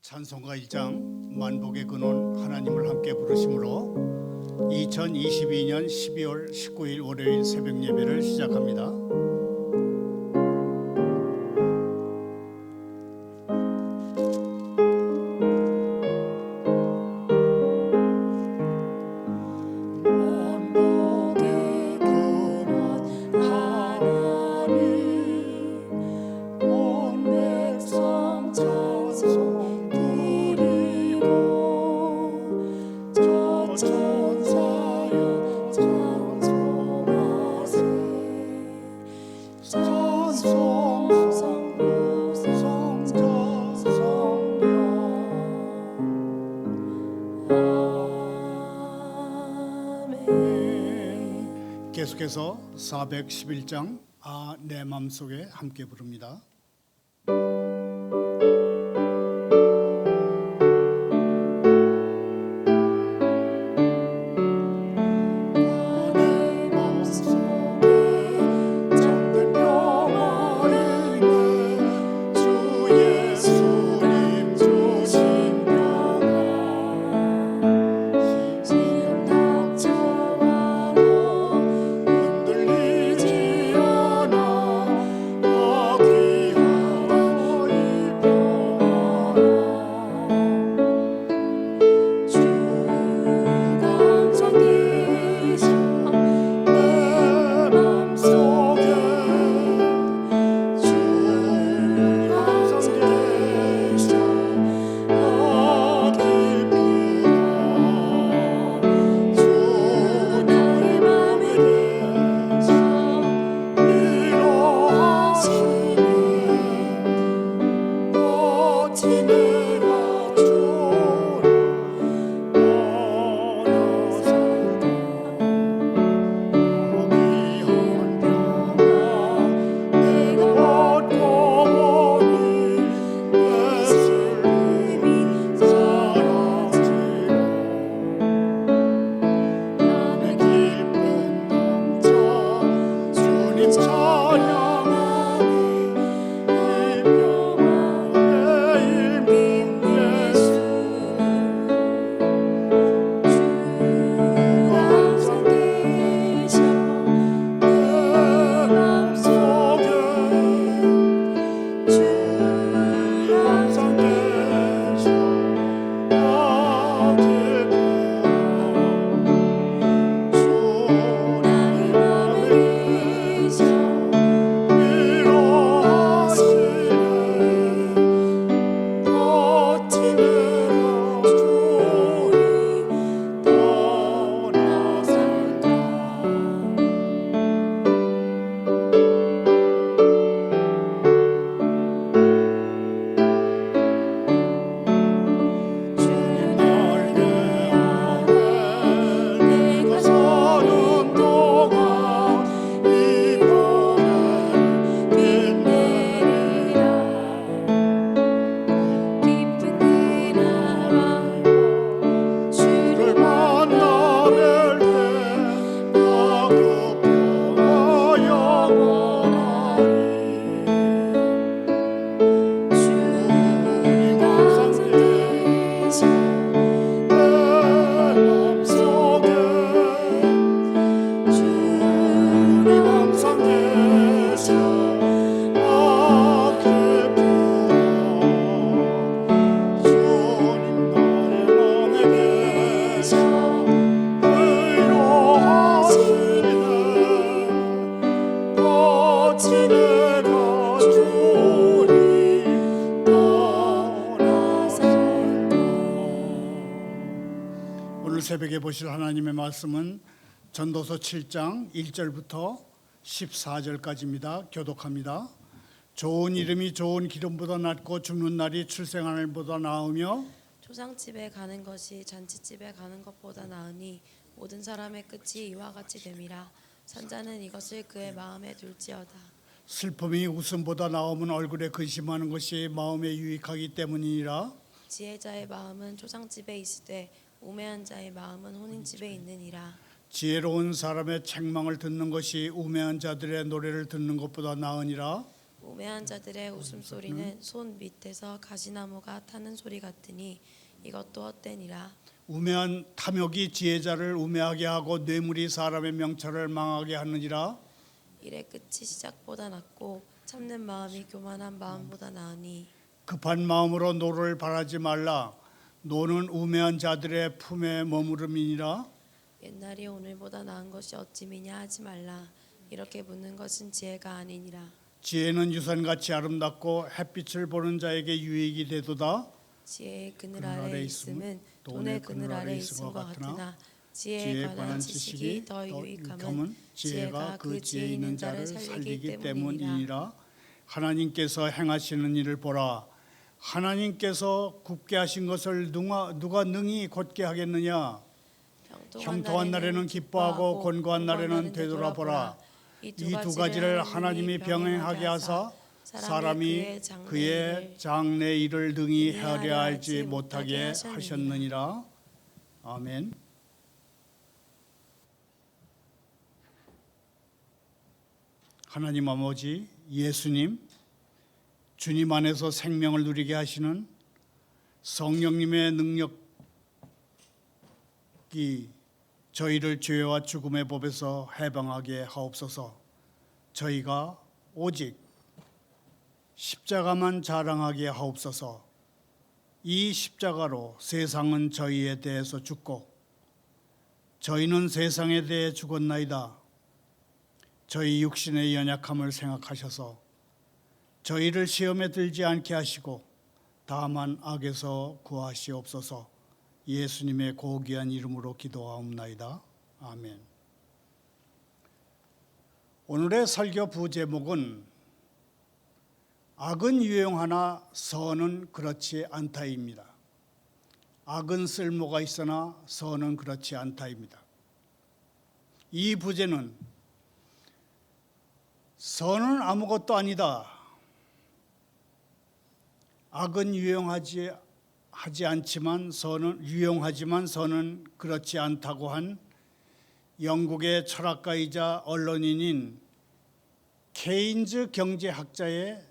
찬송가 1장 만복의 근원 하나님을 함께 부르심으로 2022년 12월 19일 월요일 새벽 예배를 시작합니다. 계속해서 411장 내 맘속에 함께 부릅니다. 새벽에 보실 하나님의 말씀은 전도서 7장 1절부터 14절까지입니다. 교독합니다. 좋은 이름이 좋은 기름보다 낫고 죽는 날이 출생하늘보다 나으며 초상집에 가는 것이 잔치집에 가는 것보다 나으니 모든 사람의 끝이 이와 같이 됨이라. 산자는 이것을 그의 마음에 둘지어다. 슬픔이 웃음보다 나으면 얼굴에 근심하는 것이 마음에 유익하기 때문이니라. 지혜자의 마음은 초상집에 있으되 우매한 자의 마음은 혼인집에 있느니라. 지혜로운 사람의 책망을 듣는 것이 우매한 자들의 노래를 듣는 것보다 나으니라. 우매한 자들의 웃음소리는 손 밑에서 가시나무가 타는 소리 같으니 이것도 헛되니라. 우매한 탐욕이 지혜자를 우매하게 하고 뇌물이 사람의 명철을 망하게 하느니라. 일의 끝이 시작보다 낫고 참는 마음이 교만한 마음보다 나으니 급한 마음으로 노를 바라지 말라. 노는 우매한 자들의 품에 머무름이니라. 옛날이 오늘보다 나은 것이 어찌미냐 하지 말라. 이렇게 묻는 것은 지혜가 아니니라. 지혜는 유선같이 아름답고 햇빛을 보는 자에게 유익이 되도다. 지혜의 그늘 아래 있음은 돈의 그늘 아래 있음과 같으나 지혜에 관한 지식이 더 유익함은 지혜가 그 지혜 있는 자를 살리기 때문이니라. 하나님께서 행하시는 일을 보라. 하나님께서 굽게 하신 것을 누가 능히 곧게 하겠느냐. 형통한 날에는 기뻐하고 곤고한 날에는 되돌아보라. 이 두 가지를 하나님이 병행하게 하사 사람이 그의 장래 일을 능히 헤아려 알지 못하게 하셨느니라. 아멘. 하나님 아버지, 예수님, 주님 안에서 생명을 누리게 하시는 성령님의 능력이 저희를 죄와 죽음의 법에서 해방하게 하옵소서. 저희가 오직 십자가만 자랑하게 하옵소서. 이 십자가로 세상은 저희에 대해서 죽고 저희는 세상에 대해 죽었나이다. 저희 육신의 연약함을 생각하셔서 저희를 시험에 들지 않게 하시고 다만 악에서 구하시옵소서. 예수님의 고귀한 이름으로 기도하옵나이다. 아멘. 오늘의 설교 부제목은 악은 유용하나 선은 그렇지 않다입니다. 악은 쓸모가 있으나 선은 그렇지 않다입니다. 이 부제는 선은 아무것도 아니다. 악은 하지 않지만 유용하지만 선은 그렇지 않다고 한 영국의 철학가이자 언론인인 케인즈 경제학자의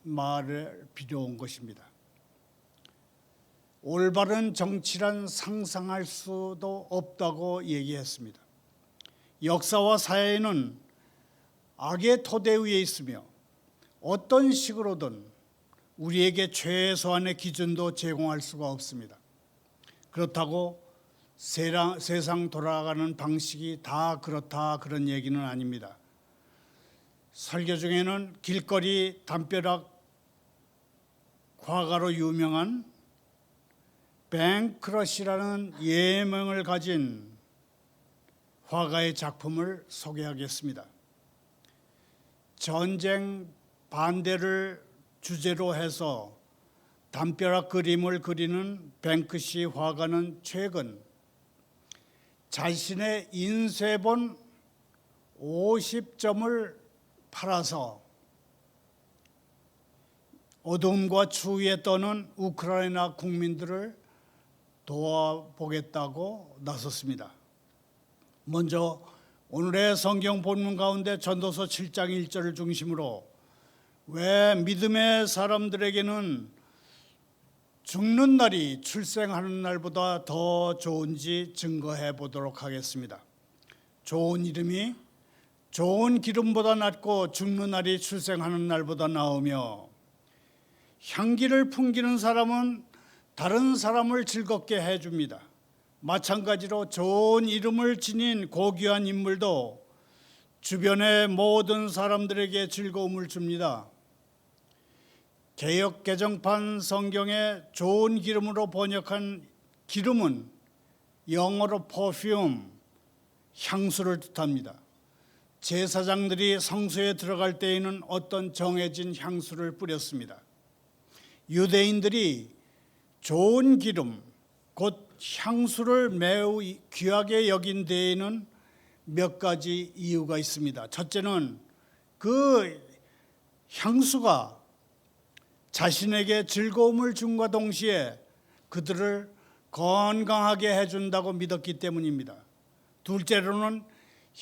말을 빌려온 것입니다. 올바른 정치란 상상할 수도 없다고 얘기했습니다. 역사와 사회는 악의 토대 위에 있으며 어떤 식으로든 우리에게 최소한의 기준도 제공할 수가 없습니다. 그렇다고 세상 돌아가는 방식이 다 그렇다 그런 얘기는 아닙니다. 설교 중에는 길거리 담벼락 화가로 유명한 뱅크러시라는 예명을 가진 화가의 작품을 소개하겠습니다. 전쟁 반대를 주제로 해서 담벼락 그림을 그리는 뱅크시 화가는 최근 자신의 인쇄본 50점을 팔아서 어둠과 추위에 떠는 우크라이나 국민들을 도와보겠다고 나섰습니다. 먼저 오늘의 성경 본문 가운데 전도서 7장 1절을 중심으로 왜 믿음의 사람들에게는 죽는 날이 출생하는 날보다 더 좋은지 증거해 보도록 하겠습니다. 좋은 이름이 좋은 기름보다 낫고 죽는 날이 출생하는 날보다 나으며 향기를 풍기는 사람은 다른 사람을 즐겁게 해줍니다. 마찬가지로 좋은 이름을 지닌 고귀한 인물도 주변의 모든 사람들에게 즐거움을 줍니다. 개역 개정판 성경에 좋은 기름으로 번역한 기름은 영어로 perfume, 향수를 뜻합니다. 제사장들이 성소에 들어갈 때에는 어떤 정해진 향수를 뿌렸습니다. 유대인들이 좋은 기름, 곧 향수를 매우 귀하게 여긴 데에는 몇 가지 이유가 있습니다. 첫째는 그 향수가 자신에게 즐거움을 줌과 동시에 그들을 건강하게 해준다고 믿었기 때문입니다. 둘째로는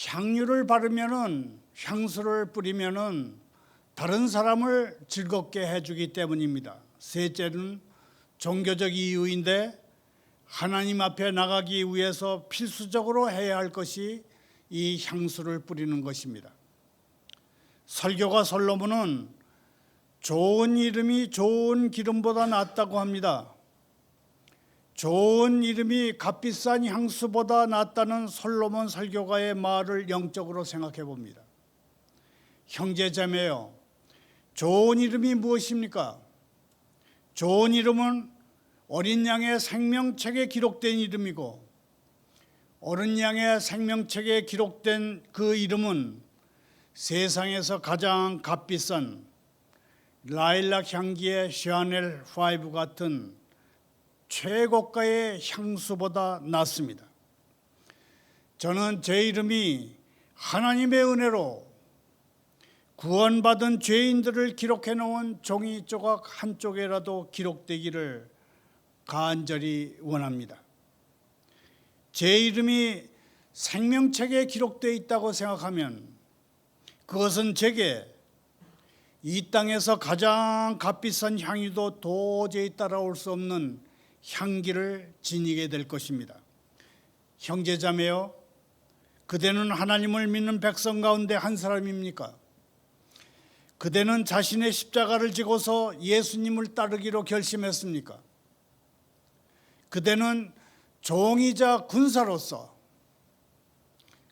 향유를 바르면은 향수를 뿌리면은 다른 사람을 즐겁게 해주기 때문입니다. 셋째는 종교적 이유인데 하나님 앞에 나가기 위해서 필수적으로 해야 할 것이 이 향수를 뿌리는 것입니다. 설교가 솔로몬은 좋은 이름이 좋은 기름보다 낫다고 합니다. 좋은 이름이 값비싼 향수보다 낫다는 솔로몬 설교가의 말을 영적으로 생각해 봅니다. 형제자매요, 좋은 이름이 무엇입니까? 좋은 이름은 어린 양의 생명책에 기록된 이름이고, 어린 양의 생명책에 기록된 그 이름은 세상에서 가장 값비싼 라일락 향기의 샤넬 5 같은 최고가의 향수보다 낫습니다. 저는 제 이름이 하나님의 은혜로 구원받은 죄인들을 기록해 놓은 종이 조각 한쪽에라도 기록되기를 간절히 원합니다. 제 이름이 생명책에 기록되어 있다고 생각하면 그것은 제게 이 땅에서 가장 값비싼 향유도 도저히 따라올 수 없는 향기를 지니게 될 것입니다. 형제자매요, 그대는 하나님을 믿는 백성 가운데 한 사람입니까? 그대는 자신의 십자가를 지고서 예수님을 따르기로 결심했습니까? 그대는 종이자 군사로서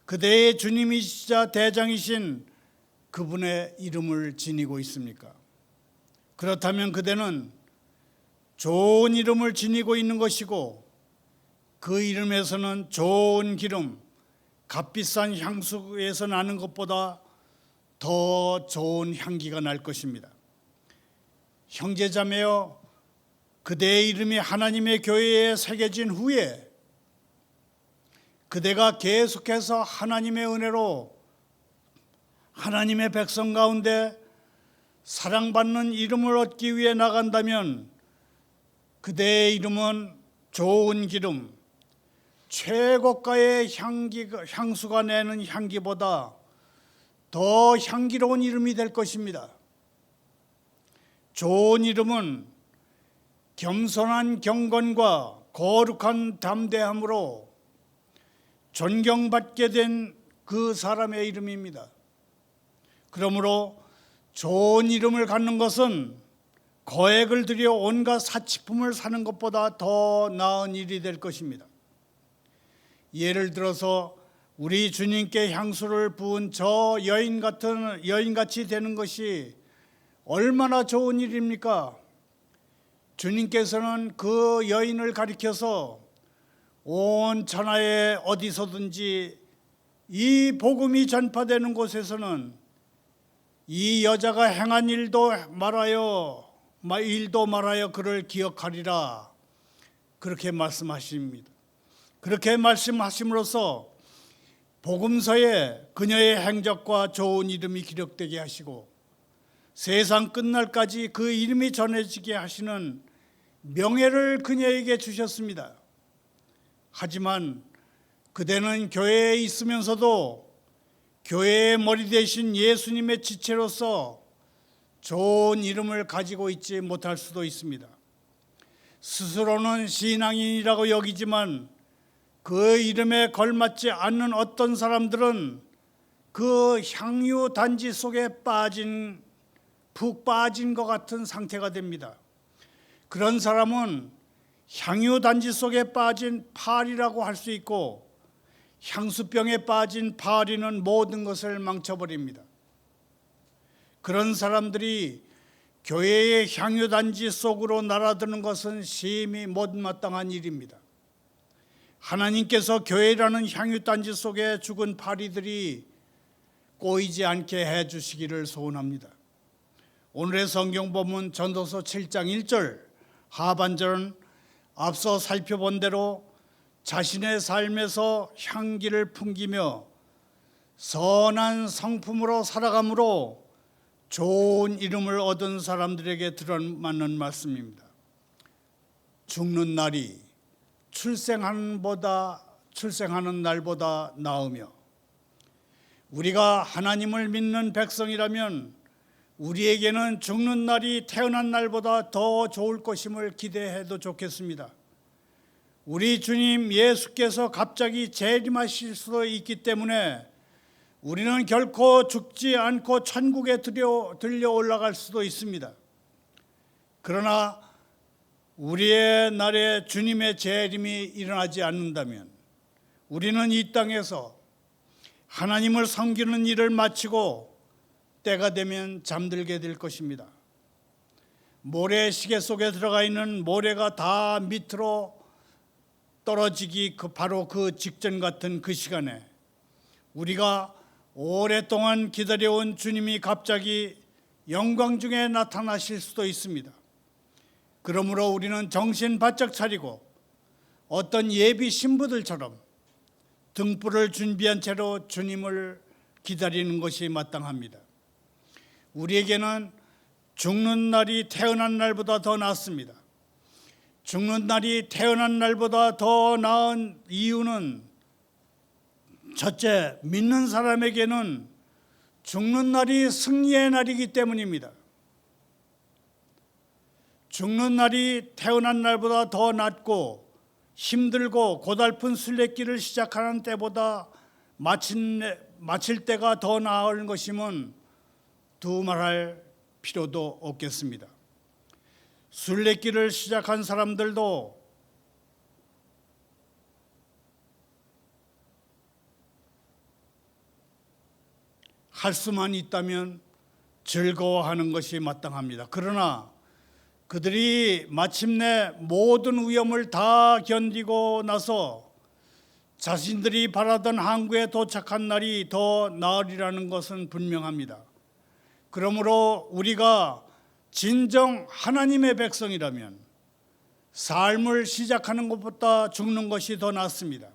그대의 주님이시자 대장이신 그분의 이름을 지니고 있습니까? 그렇다면 그대는 좋은 이름을 지니고 있는 것이고, 그 이름에서는 좋은 기름, 값비싼 향수에서 나는 것보다 더 좋은 향기가 날 것입니다. 형제자매여, 그대의 이름이 하나님의 교회에 새겨진 후에 그대가 계속해서 하나님의 은혜로 하나님의 백성 가운데 사랑받는 이름을 얻기 위해 나간다면 그대의 이름은 좋은 기름, 최고가의 향수가 내는 향기보다 더 향기로운 이름이 될 것입니다. 좋은 이름은 겸손한 경건과 거룩한 담대함으로 존경받게 된 그 사람의 이름입니다. 그러므로 좋은 이름을 갖는 것은 거액을 들여 온갖 사치품을 사는 것보다 더 나은 일이 될 것입니다. 예를 들어서 우리 주님께 향수를 부은 저 여인같이 되는 것이 얼마나 좋은 일입니까? 주님께서는 그 여인을 가리켜서 온 천하에 어디서든지 이 복음이 전파되는 곳에서는 이 여자가 행한 일도 말하여 그를 기억하리라, 그렇게 말씀하십니다. 그렇게 말씀하심으로써 복음서에 그녀의 행적과 좋은 이름이 기록되게 하시고 세상 끝날까지 그 이름이 전해지게 하시는 명예를 그녀에게 주셨습니다. 하지만 그대는 교회에 있으면서도 교회의 머리 대신 예수님의 지체로서 좋은 이름을 가지고 있지 못할 수도 있습니다. 스스로는 신앙인이라고 여기지만 그 이름에 걸맞지 않는 어떤 사람들은 그 향유 단지 속에 푹 빠진 것 같은 상태가 됩니다. 그런 사람은 향유 단지 속에 빠진 파리라고 할 수 있고, 향수병에 빠진 파리는 모든 것을 망쳐버립니다. 그런 사람들이 교회의 향유단지 속으로 날아드는 것은 심히 못마땅한 일입니다. 하나님께서 교회라는 향유단지 속에 죽은 파리들이 꼬이지 않게 해주시기를 소원합니다. 오늘의 성경본문 전도서 7장 1절 하반절은 앞서 살펴본 대로 자신의 삶에서 향기를 풍기며 선한 성품으로 살아감으로 좋은 이름을 얻은 사람들에게 들어맞는 말씀입니다. 죽는 날이 출생하는 날보다 나으며, 우리가 하나님을 믿는 백성이라면 우리에게는 죽는 날이 태어난 날보다 더 좋을 것임을 기대해도 좋겠습니다. 우리 주님 예수께서 갑자기 재림하실 수도 있기 때문에 우리는 결코 죽지 않고 천국에 들려 올라갈 수도 있습니다. 그러나 우리의 날에 주님의 재림이 일어나지 않는다면 우리는 이 땅에서 하나님을 섬기는 일을 마치고 때가 되면 잠들게 될 것입니다. 모래시계 속에 들어가 있는 모래가 다 밑으로 떨어지기 바로 그 직전 같은 그 시간에 우리가 오랫동안 기다려온 주님이 갑자기 영광 중에 나타나실 수도 있습니다. 그러므로 우리는 정신 바짝 차리고 어떤 예비 신부들처럼 등불을 준비한 채로 주님을 기다리는 것이 마땅합니다. 우리에게는 죽는 날이 태어난 날보다 더 낫습니다. 죽는 날이 태어난 날보다 더 나은 이유는 첫째, 믿는 사람에게는 죽는 날이 승리의 날이기 때문입니다. 죽는 날이 태어난 날보다 더 낫고 힘들고 고달픈 순례길을 시작하는 때보다 마칠 때가 더 나을 것임은 두말할 필요도 없겠습니다. 순례길을 시작한 사람들도 할 수만 있다면 즐거워하는 것이 마땅합니다. 그러나 그들이 마침내 모든 위험을 다 견디고 나서 자신들이 바라던 항구에 도착한 날이 더 나으리라는 것은 분명합니다. 그러므로 우리가 진정 하나님의 백성이라면 삶을 시작하는 것보다 죽는 것이 더 낫습니다.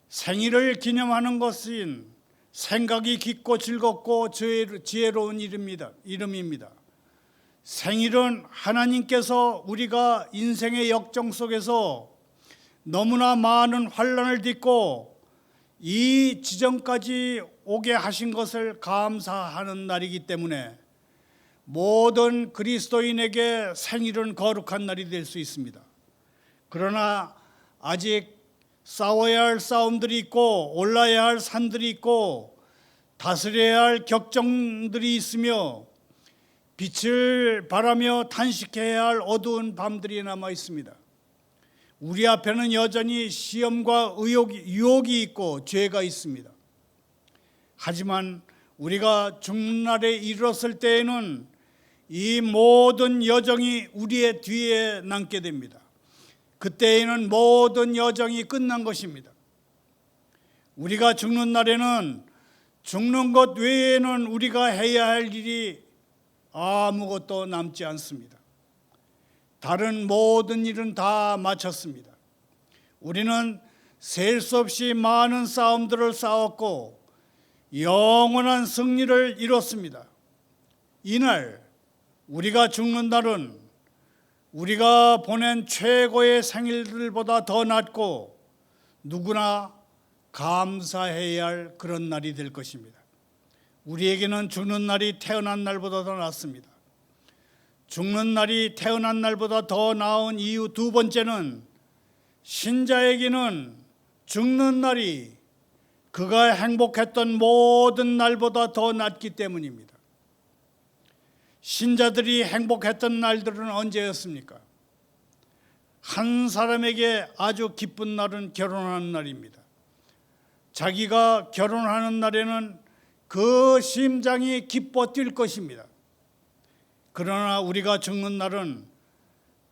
생일을 기념하는 것은 생각이 깊고 즐겁고 지혜로운 이름입니다. 생일은 하나님께서 우리가 인생의 역정 속에서 너무나 많은 환난을 딛고 이 지점까지 오게 하신 것을 감사하는 날이기 때문에 모든 그리스도인에게 생일은 거룩한 날이 될 수 있습니다. 그러나 아직 싸워야 할 싸움들이 있고 올라야 할 산들이 있고 다스려야 할 격정들이 있으며 빛을 바라며 탄식해야 할 어두운 밤들이 남아 있습니다. 우리 앞에는 여전히 시험과 유혹이 있고 죄가 있습니다. 하지만 우리가 죽는 날에 이르렀을 때에는 이 모든 여정이 우리의 뒤에 남게 됩니다. 그때에는 모든 여정이 끝난 것입니다. 우리가 죽는 날에는 죽는 것 외에는 우리가 해야 할 일이 아무것도 남지 않습니다. 다른 모든 일은 다 마쳤습니다. 우리는 셀 수 없이 많은 싸움들을 싸웠고 영원한 승리를 이뤘습니다. 이날 우리가 죽는 날은 우리가 보낸 최고의 생일들보다 더 낫고 누구나 감사해야 할 그런 날이 될 것입니다. 우리에게는 죽는 날이 태어난 날보다 더 낫습니다. 죽는 날이 태어난 날보다 더 나은 이유 두 번째는 신자에게는 죽는 날이 그가 행복했던 모든 날보다 더 낫기 때문입니다. 신자들이 행복했던 날들은 언제였습니까? 한 사람에게 아주 기쁜 날은 결혼하는 날입니다. 자기가 결혼하는 날에는 그 심장이 기뻐 뛸 것입니다. 그러나 우리가 죽는 날은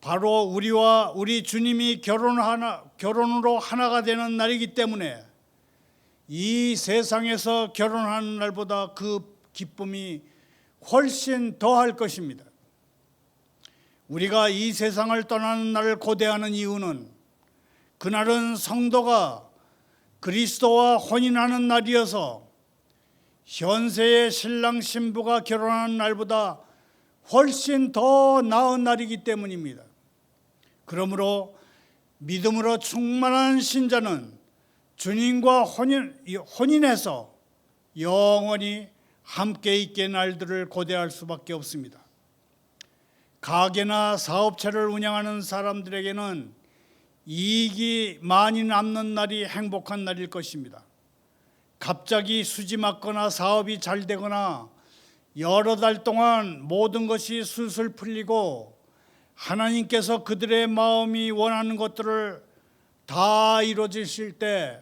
바로 우리와 우리 주님이 결혼으로 하나가 되는 날이기 때문에 이 세상에서 결혼하는 날보다 그 기쁨이 훨씬 더할 것입니다. 우리가 이 세상을 떠나는 날을 고대하는 이유는 그날은 성도가 그리스도와 혼인하는 날이어서 현세의 신랑 신부가 결혼하는 날보다 훨씬 더 나은 날이기 때문입니다. 그러므로 믿음으로 충만한 신자는 주님과 혼인해서 영원히 함께 있게 날들을 고대할 수밖에 없습니다. 가게나 사업체를 운영하는 사람들에게는 이익이 많이 남는 날이 행복한 날일 것입니다. 갑자기 수지 맞거나 사업이 잘 되거나 여러 달 동안 모든 것이 술술 풀리고 하나님께서 그들의 마음이 원하는 것들을 다 이루어지실 때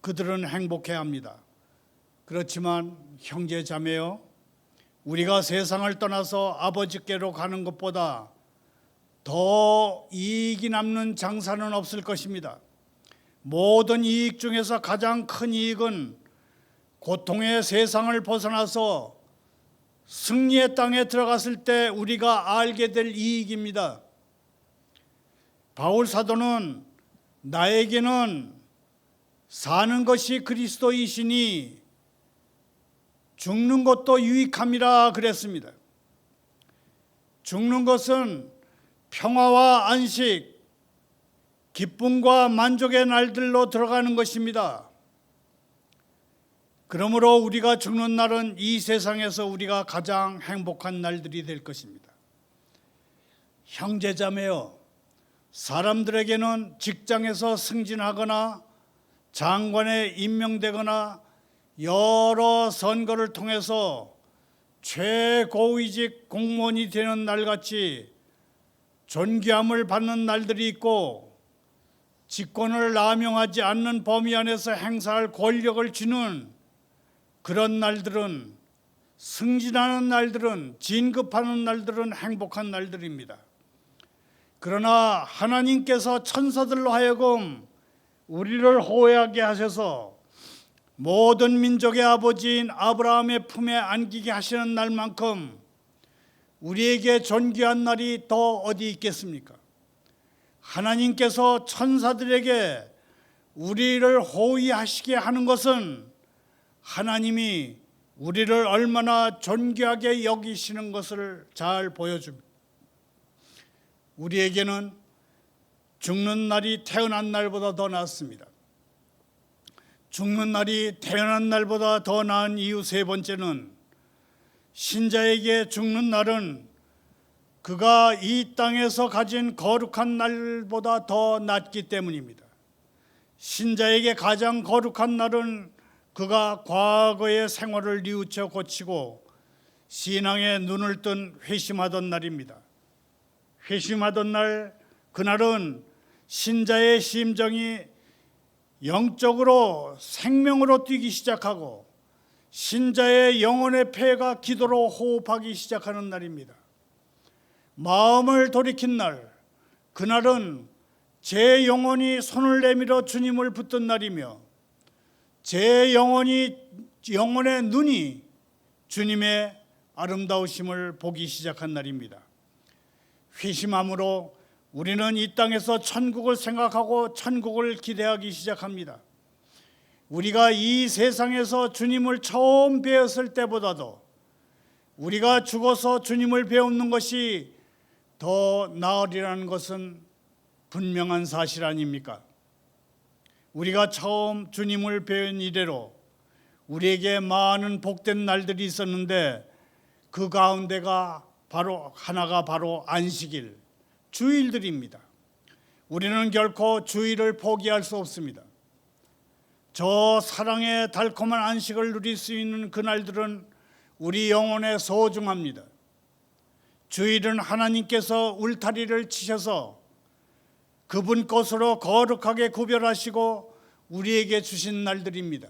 그들은 행복해합니다. 그렇지만 형제 자매요, 우리가 세상을 떠나서 아버지께로 가는 것보다 더 이익이 남는 장사는 없을 것입니다. 모든 이익 중에서 가장 큰 이익은 고통의 세상을 벗어나서 승리의 땅에 들어갔을 때 우리가 알게 될 이익입니다. 바울 사도는 나에게는 사는 것이 그리스도이시니 죽는 것도 유익함이라 그랬습니다. 죽는 것은 평화와 안식, 기쁨과 만족의 날들로 들어가는 것입니다. 그러므로 우리가 죽는 날은 이 세상에서 우리가 가장 행복한 날들이 될 것입니다. 형제자매여, 사람들에게는 직장에서 승진하거나 장관에 임명되거나 여러 선거를 통해서 최고위직 공무원이 되는 날같이 존귀함을 받는 날들이 있고, 직권을 남용하지 않는 범위 안에서 행사할 권력을 쥐는 그런 날들은, 승진하는 날들은, 진급하는 날들은 행복한 날들입니다. 그러나 하나님께서 천사들로 하여금 우리를 호해하게 하셔서 모든 민족의 아버지인 아브라함의 품에 안기게 하시는 날만큼 우리에게 존귀한 날이 더 어디 있겠습니까? 하나님께서 천사들에게 우리를 호위하시게 하는 것은 하나님이 우리를 얼마나 존귀하게 여기시는 것을 잘 보여줍니다. 우리에게는 죽는 날이 태어난 날보다 더 낫습니다. 죽는 날이 태어난 날보다 더 나은 이유 세 번째는, 신자에게 죽는 날은 그가 이 땅에서 가진 거룩한 날보다 더 낫기 때문입니다. 신자에게 가장 거룩한 날은 그가 과거의 생활을 뉘우쳐 고치고 신앙에 눈을 뜬 회심하던 날입니다. 회심하던 날, 그날은 신자의 심정이 영적으로 생명으로 뛰기 시작하고 신자의 영혼의 폐가 기도로 호흡하기 시작하는 날입니다. 마음을 돌이킨 날, 그날은 제 영혼이 손을 내밀어 주님을 붙든 날이며 제 영혼의 눈이 주님의 아름다우심을 보기 시작한 날입니다. 회심함으로 우리는 이 땅에서 천국을 생각하고 천국을 기대하기 시작합니다. 우리가 이 세상에서 주님을 처음 배웠을 때보다도 우리가 죽어서 주님을 배우는 것이 더 나으리라는 것은 분명한 사실 아닙니까? 우리가 처음 주님을 배운 이래로 우리에게 많은 복된 날들이 있었는데, 그 가운데가 하나가 바로 안식일, 주일들입니다. 우리는 결코 주일을 포기할 수 없습니다. 저 사랑의 달콤한 안식을 누릴 수 있는 그날들은 우리 영혼에 소중합니다. 주일은 하나님께서 울타리를 치셔서 그분 것으로 거룩하게 구별하시고 우리에게 주신 날들입니다.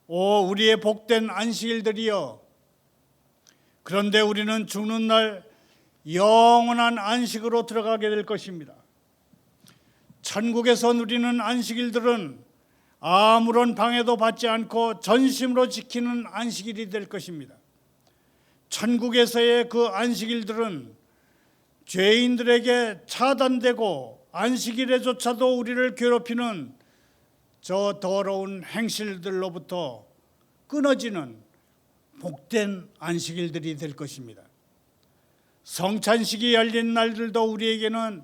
오, 우리의 복된 안식일들이여, 그런데 우리는 죽는 날 영원한 안식으로 들어가게 될 것입니다. 천국에서 누리는 안식일들은 아무런 방해도 받지 않고 전심으로 지키는 안식일이 될 것입니다. 천국에서의 그 안식일들은 죄인들에게 차단되고 안식일에조차도 우리를 괴롭히는 저 더러운 행실들로부터 끊어지는 복된 안식일들이 될 것입니다. 성찬식이 열린 날들도 우리에게는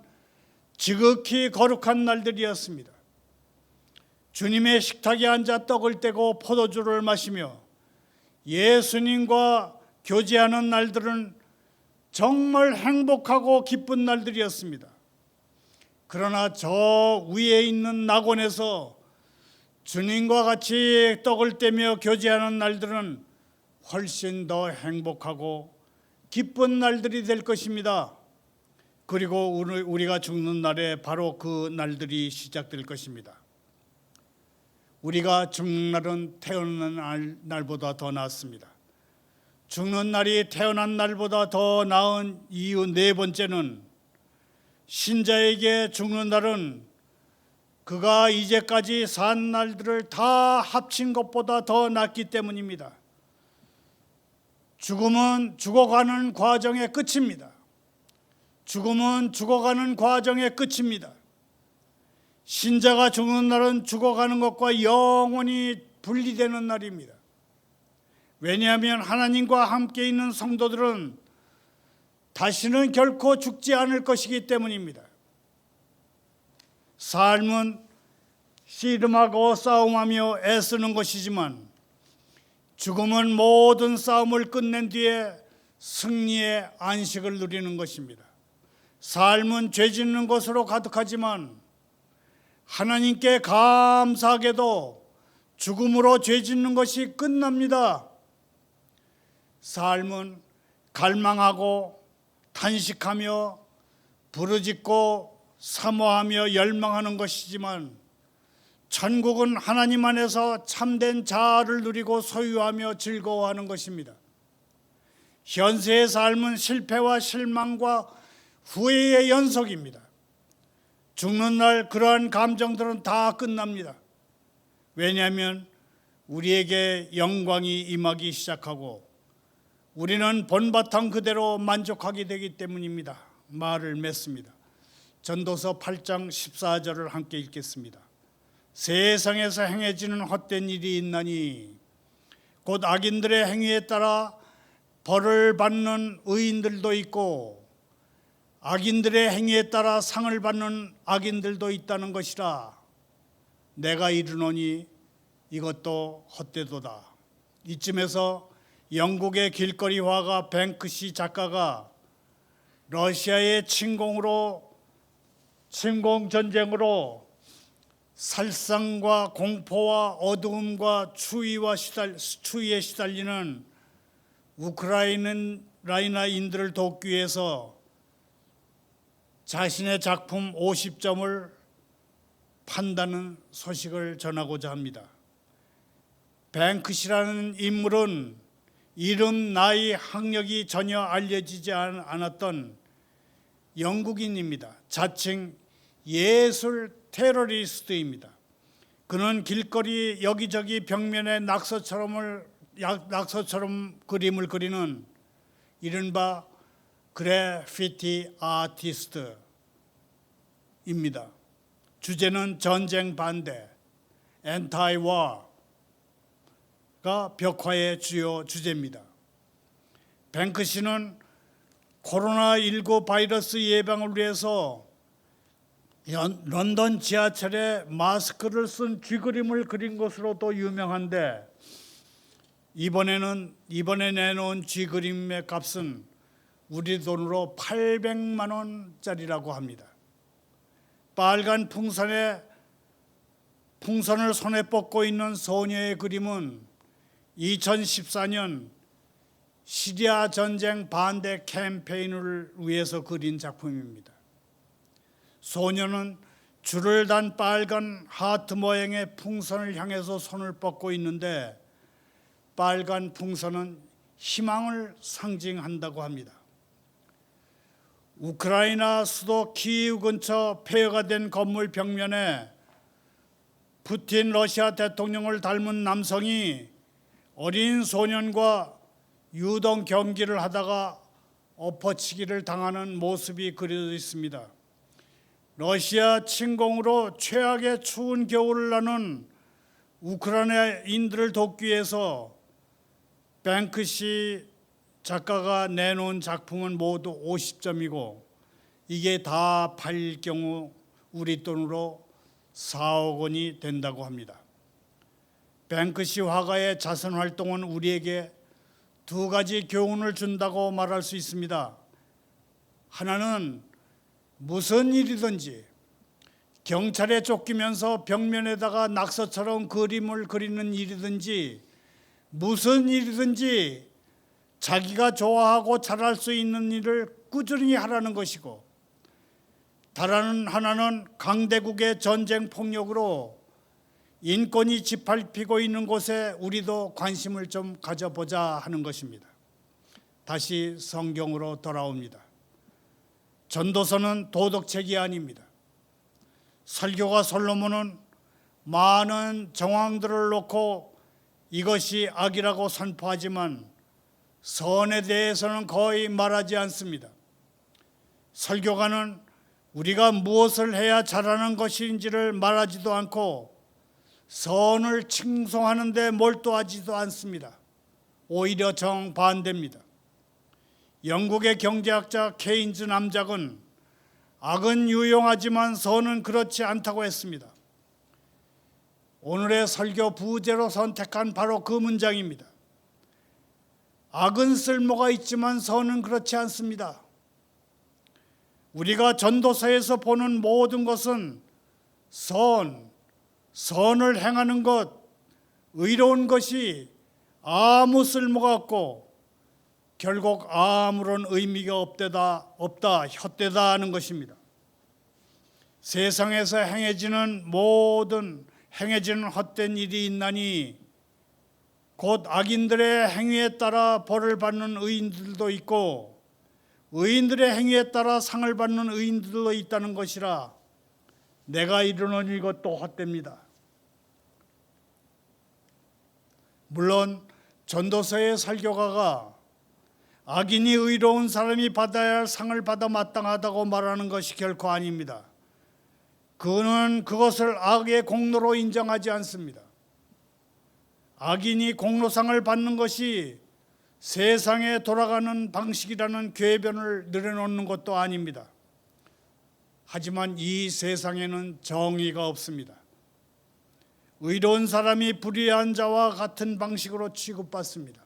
지극히 거룩한 날들이었습니다. 주님의 식탁에 앉아 떡을 떼고 포도주를 마시며 예수님과 교제하는 날들은 정말 행복하고 기쁜 날들이었습니다. 그러나 저 위에 있는 낙원에서 주님과 같이 떡을 떼며 교제하는 날들은 훨씬 더 행복하고 기쁜 날들이 될 것입니다. 그리고 우리가 죽는 날에 바로 그 날들이 시작될 것입니다. 우리가 죽는 날은 태어난 날보다 더 낫습니다. 죽는 날이 태어난 날보다 더 나은 이유 네 번째는 신자에게 죽는 날은 그가 이제까지 산 날들을 다 합친 것보다 더 낫기 때문입니다. 죽음은 죽어가는 과정의 끝입니다. 죽음은 죽어가는 과정의 끝입니다. 신자가 죽는 날은 죽어가는 것과 영원히 분리되는 날입니다. 왜냐하면 하나님과 함께 있는 성도들은 다시는 결코 죽지 않을 것이기 때문입니다. 삶은 씨름하고 싸움하며 애쓰는 것이지만 죽음은 모든 싸움을 끝낸 뒤에 승리의 안식을 누리는 것입니다. 삶은 죄 짓는 것으로 가득하지만 하나님께 감사하게도 죽음으로 죄 짓는 것이 끝납니다. 삶은 갈망하고 탄식하며 부르짖고 사모하며 열망하는 것이지만 천국은 하나님 안에서 참된 자아를 누리고 소유하며 즐거워하는 것입니다. 현세의 삶은 실패와 실망과 후회의 연속입니다. 죽는 날 그러한 감정들은 다 끝납니다. 왜냐하면 우리에게 영광이 임하기 시작하고 우리는 본바탕 그대로 만족하게 되기 때문입니다. 말을 맺습니다. 전도서 8장 14절을 함께 읽겠습니다. 세상에서 행해지는 헛된 일이 있나니 곧 악인들의 행위에 따라 벌을 받는 의인들도 있고 악인들의 행위에 따라 상을 받는 악인들도 있다는 것이라. 내가 이르노니 이것도 헛되도다. 이쯤에서 영국의 길거리 화가 뱅크시 작가가 러시아의 침공 전쟁으로 살상과 공포와 어두움과 추위에 시달리는 우크라이나인들을 돕기 위해서 자신의 작품 50점을 판다는 소식을 전하고자 합니다. 뱅크시라는 인물은 이름, 나이, 학력이 전혀 알려지지 않았던 영국인입니다. 자칭 예술 테러리스트입니다. 그는 길거리 여기저기 벽면에 낙서처럼 그림을 그리는 이른바 그래피티 아티스트입니다. 주제는 전쟁 반대, 엔타이워가 벽화의 주요 주제입니다. 뱅크시는 코로나19 바이러스 예방을 위해서 런던 지하철에 마스크를 쓴 쥐그림을 그린 것으로도 유명한데 이번에 내놓은 쥐그림의 값은 우리 돈으로 800만 원짜리라고 합니다. 빨간 풍선을 손에 뻗고 있는 소녀의 그림은 2014년 시리아 전쟁 반대 캠페인을 위해서 그린 작품입니다. 소녀는 줄을 단 빨간 하트 모양의 풍선을 향해서 손을 뻗고 있는데 빨간 풍선은 희망을 상징한다고 합니다. 우크라이나 수도 키이우 근처 폐허가 된 건물 벽면에 푸틴 러시아 대통령을 닮은 남성이 어린 소년과 유동 경기를 하다가 엎어치기를 당하는 모습이 그려져 있습니다. 러시아 침공으로 최악의 추운 겨울을 나눈 우크라이나인들을 돕기 위해서 뱅크시 작가가 내놓은 작품은 모두 50점이고 이게 다 팔릴 경우 우리 돈으로 4억 원이 된다고 합니다. 뱅크시 화가의 자선 활동은 우리에게 두 가지 교훈을 준다고 말할 수 있습니다. 하나는 무슨 일이든지 경찰에 쫓기면서 벽면에다가 낙서처럼 그림을 그리는 일이든지 무슨 일이든지 자기가 좋아하고 잘할 수 있는 일을 꾸준히 하라는 것이고, 다른 하나는 강대국의 전쟁 폭력으로 인권이 짓밟히고 있는 곳에 우리도 관심을 좀 가져보자 하는 것입니다. 다시 성경으로 돌아옵니다. 전도서는 도덕책이 아닙니다. 설교가 솔로몬은 많은 정황들을 놓고 이것이 악이라고 선포하지만 선에 대해서는 거의 말하지 않습니다. 설교가는 우리가 무엇을 해야 잘하는 것인지를 말하지도 않고 선을 칭송하는 데 몰두하지도 않습니다. 오히려 정반대입니다. 영국의 경제학자 케인즈 남작은 악은 유용하지만 선은 그렇지 않다고 했습니다. 오늘의 설교 부제로 선택한 바로 그 문장입니다. 악은 쓸모가 있지만 선은 그렇지 않습니다. 우리가 전도서에서 보는 모든 것은 선을 행하는 것, 의로운 것이 아무 쓸모가 없고 결국 아무런 의미가 없다, 헛되다 하는 것입니다. 세상에서 행해지는 헛된 일이 있나니 곧 악인들의 행위에 따라 벌을 받는 의인들도 있고 의인들의 행위에 따라 상을 받는 의인들도 있다는 것이라 내가 이르노니 이것도 헛됩니다. 물론 전도서의 설교가가 악인이 의로운 사람이 받아야 할 상을 받아 마땅하다고 말하는 것이 결코 아닙니다. 그는 그것을 악의 공로로 인정하지 않습니다. 악인이 공로상을 받는 것이 세상에 돌아가는 방식이라는 궤변을 늘어놓는 것도 아닙니다. 하지만 이 세상에는 정의가 없습니다. 의로운 사람이 불의한 자와 같은 방식으로 취급받습니다.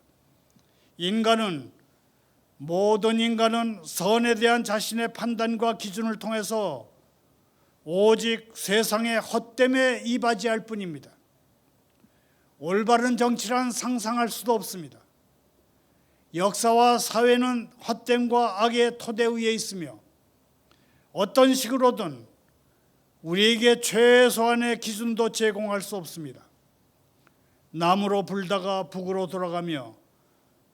모든 인간은 선에 대한 자신의 판단과 기준을 통해서 오직 세상의 헛됨에 이바지할 뿐입니다. 올바른 정치란 상상할 수도 없습니다. 역사와 사회는 헛됨과 악의 토대 위에 있으며 어떤 식으로든 우리에게 최소한의 기준도 제공할 수 없습니다. 남으로 불다가 북으로 돌아가며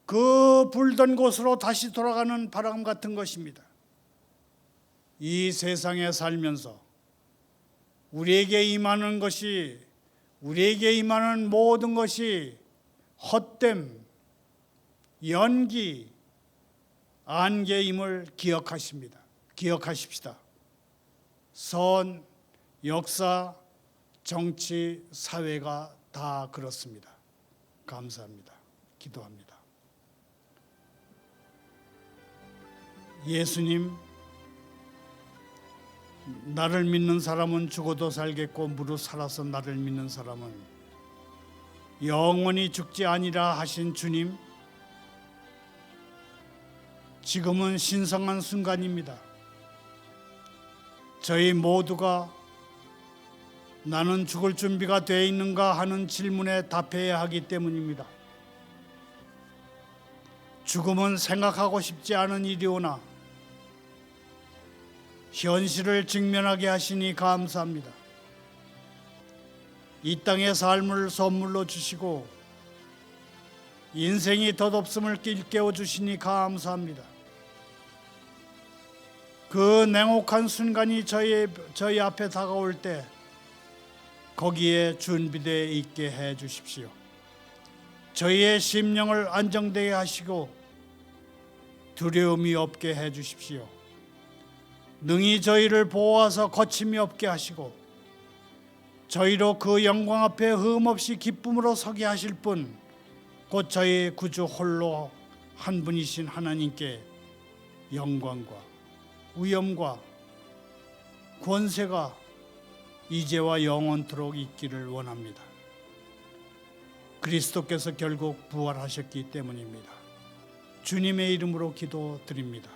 그 불던 곳으로 다시 돌아가는 바람 같은 것입니다. 이 세상에 살면서 우리에게 임하는 모든 것이 헛됨, 연기, 안개임을 기억하십시다. 선, 역사, 정치, 사회가 다 그렇습니다. 감사합니다. 기도합니다. 예수님, 나를 믿는 사람은 죽어도 살겠고 무릇 살아서 나를 믿는 사람은 영원히 죽지 아니라 하신 주님, 지금은 신성한 순간입니다. 저희 모두가 나는 죽을 준비가 되어 있는가 하는 질문에 답해야 하기 때문입니다. 죽음은 생각하고 싶지 않은 일이오나 현실을 직면하게 하시니 감사합니다. 이 땅의 삶을 선물로 주시고 인생이 덧없음을 일깨워 주시니 감사합니다. 그 냉혹한 순간이 저희 앞에 다가올 때 거기에 준비되어 있게 해 주십시오. 저희의 심령을 안정되게 하시고 두려움이 없게 해 주십시오. 능히 저희를 보호하사 거침이 없게 하시고 저희로 그 영광 앞에 흠없이 기쁨으로 서게 하실 분, 곧 저희 구주 홀로 한 분이신 하나님께 영광과 위엄과 권세가 이제와 영원토록 있기를 원합니다. 그리스도께서 결국 부활하셨기 때문입니다. 주님의 이름으로 기도드립니다.